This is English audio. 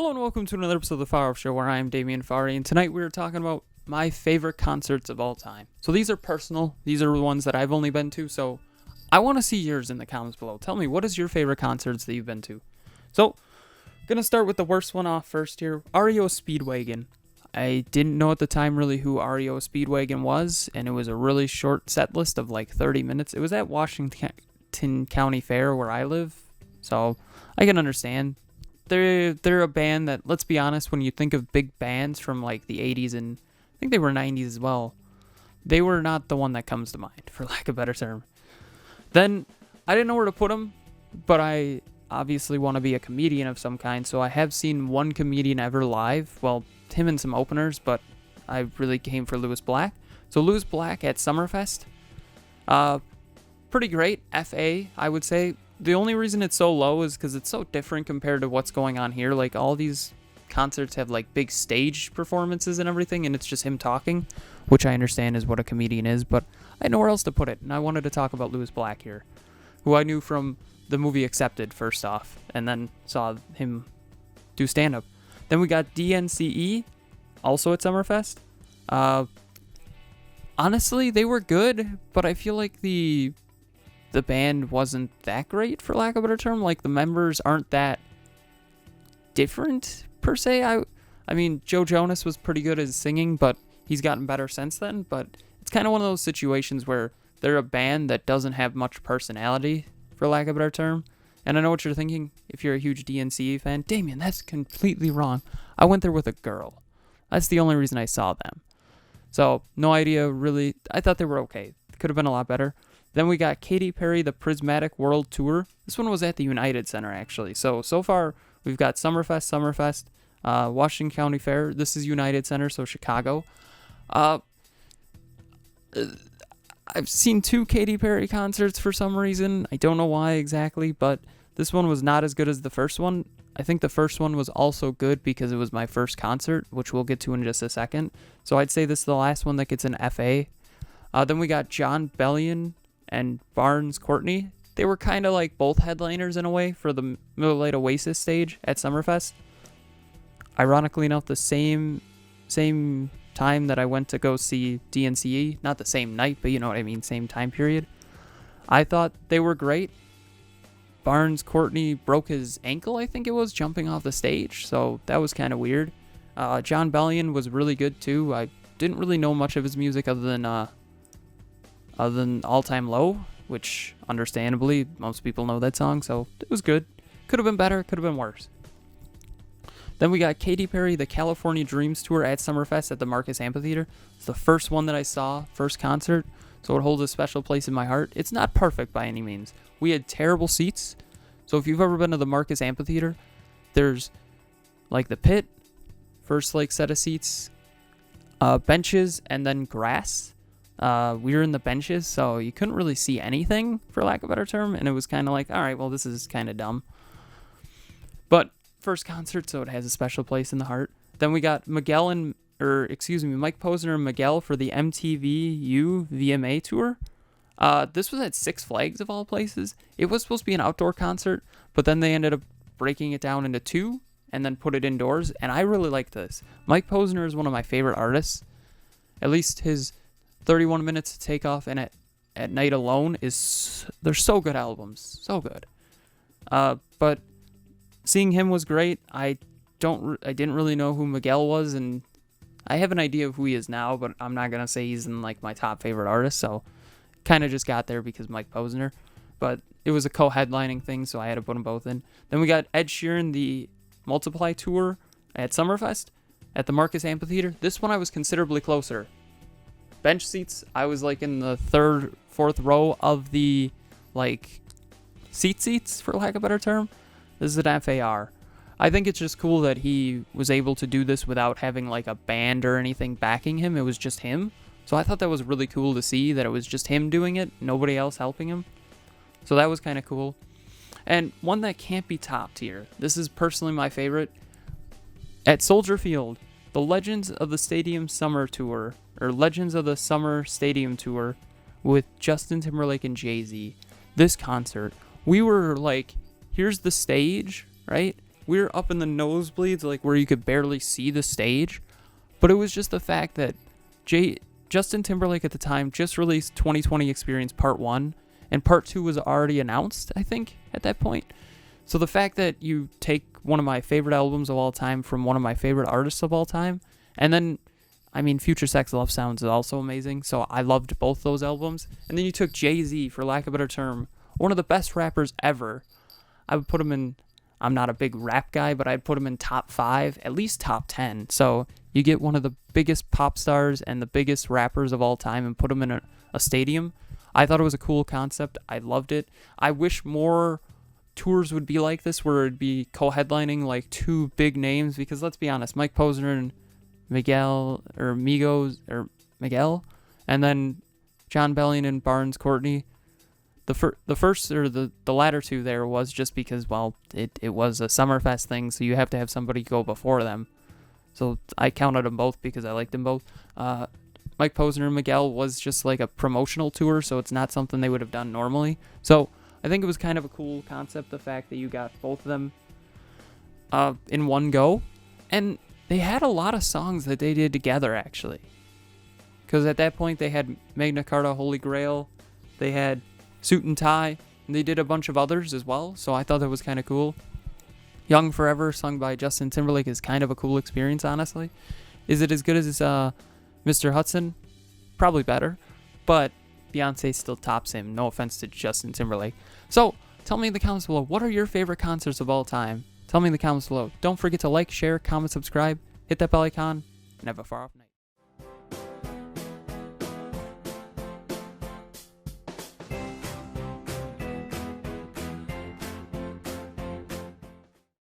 Hello and welcome to another episode of the Farr Show, where I am Damian Farr, and tonight we are talking about my favorite concerts of all time. So these are personal. These are the ones that I've only been to, so I want to see yours in the comments below. Tell me, what is your favorite concerts that you've been to? So, gonna start with the worst one off first here. REO Speedwagon. I didn't know at the time really who REO Speedwagon was, and it was a really short set list of like 30 minutes. It was at Washington County Fair where I live, so I can understand. They're a band that, let's be honest, when you think of big bands from like the 80s and I think they were 90s as well, they were not the one that comes to mind, for lack of a better term. Then I didn't know where to put them, but I obviously want to be a comedian of some kind, so I have seen one comedian ever live. Well, him and some openers, but I really came for Lewis Black. So Lewis Black at Summerfest, pretty great. FA, I would say. The only reason it's so low is because it's so different compared to what's going on here. Like, all these concerts have like big stage performances and everything, and it's just him talking, which I understand is what a comedian is, but I had nowhere else to put it, and I wanted to talk about Lewis Black here, who I knew from the movie Accepted first off, and then saw him do stand-up. Then we got DNCE, also at Summerfest. Honestly, they were good, but I feel like the band wasn't that great, for lack of a better term. Like, the members aren't that different, per se. I mean, Joe Jonas was pretty good at singing, but he's gotten better since then. But it's kind of one of those situations where they're a band that doesn't have much personality, for lack of a better term. And I know what you're thinking, if you're a huge DNCE fan. Damien, that's completely wrong. I went there with a girl. That's the only reason I saw them. So, no idea, really. I thought they were okay. Could have been a lot better. Then we got Katy Perry, the Prismatic World Tour. This one was at the United Center, actually. So far, we've got Summerfest, Washington County Fair. This is United Center, so Chicago. I've seen two Katy Perry concerts for some reason. I don't know why exactly, but this one was not as good as the first one. I think the first one was also good because it was my first concert, which we'll get to in just a second. So I'd say this is the last one that gets an FA. Then we got John Bellion and Barnes Courtney. They were kind of like both headliners in a way for the Miller Lite Oasis stage at Summerfest. Ironically enough, the same time that I went to go see DNCE, not the same night, but you know what I mean, same time period. I thought they were great. Barnes Courtney broke his ankle, I think it was, jumping off the stage, so that was kind of weird. John Bellion was really good too. I didn't really know much of his music other than All Time Low, which understandably most people know that song, so it was good. Could have been better, could have been worse. Then we got Katy Perry, the California Dreams Tour at Summerfest at the Marcus Amphitheater. It's the first one that I saw, first concert, so it holds a special place in my heart. It's not perfect by any means. We had terrible seats, so if you've ever been to the Marcus Amphitheater, there's like the pit, first like set of seats, benches, and then grass. We were in the benches, so you couldn't really see anything, for lack of a better term, and it was kind of like, all right, well, this is kind of dumb. But first concert, so it has a special place in the heart. Then we got Mike Posner and Miguel for the MTVU VMA tour. This was at Six Flags of all places. It was supposed to be an outdoor concert, but then they ended up breaking it down into two and then put it indoors, and I really like this. Mike Posner is one of my favorite artists. At least his 31 Minutes to Take Off and At Night Alone they're so good albums, so good. But seeing him was great. I didn't really know who Miguel was, and I have an idea of who he is now, but I'm not gonna say he's in like my top favorite artist. So kind of just got there because Mike Posner, but it was a co-headlining thing, so I had to put them both in. Then we got Ed Sheeran, the Multiply Tour at Summerfest at the Marcus Amphitheater. This one I was considerably closer. Bench seats, I was like in the third, fourth row of the like seats, for lack of a better term. This is an FAR. I think it's just cool that he was able to do this without having like a band or anything backing him. It was just him. So I thought that was really cool to see, that it was just him doing it, nobody else helping him. So that was kind of cool. And one that can't be topped here. This is personally my favorite. At Soldier Field, the Legends of the Stadium Summer Tour, or Legends of the Summer Stadium Tour with Justin Timberlake and Jay-Z. This concert, we were like, here's the stage, right? we were up in the nosebleeds, like where you could barely see the stage. But it was just the fact that Justin Timberlake at the time just released 2020 Experience Part 1, and Part 2 was already announced, I think, at that point. So the fact that you take one of my favorite albums of all time from one of my favorite artists of all time, and then, I mean, Future Sex Love Sounds is also amazing, so I loved both those albums. And then you took Jay-Z, for lack of a better term, one of the best rappers ever. I would put him in, I'm not a big rap guy, but I'd put him in top 5, at least top 10. So you get one of the biggest pop stars and the biggest rappers of all time and put him in a stadium. I thought it was a cool concept. I loved it. I wish more tours would be like this, where it'd be co-headlining like 2 big names, because let's be honest, Mike Posner and Miguel, and then John Bellion and Barnes Courtney. The first, or the latter 2 there was just because, well, it was a Summerfest thing, so you have to have somebody go before them. So I counted them both because I liked them both. Mike Posner and Miguel was just like a promotional tour, so it's not something they would have done normally. So I think it was kind of a cool concept, the fact that you got both of them in one go. And they had a lot of songs that they did together, actually. Because at that point, they had Magna Carta, Holy Grail, they had Suit and Tie, and they did a bunch of others as well, so I thought that was kind of cool. Young Forever, sung by Justin Timberlake, is kind of a cool experience, honestly. Is it as good as Mr. Hudson? Probably better, but Beyonce still tops him. No offense to Justin Timberlake. So, tell me in the comments below, what are your favorite concerts of all time? Tell me in the comments below. Don't forget to like, share, comment, subscribe, hit that bell icon, and have a far off night.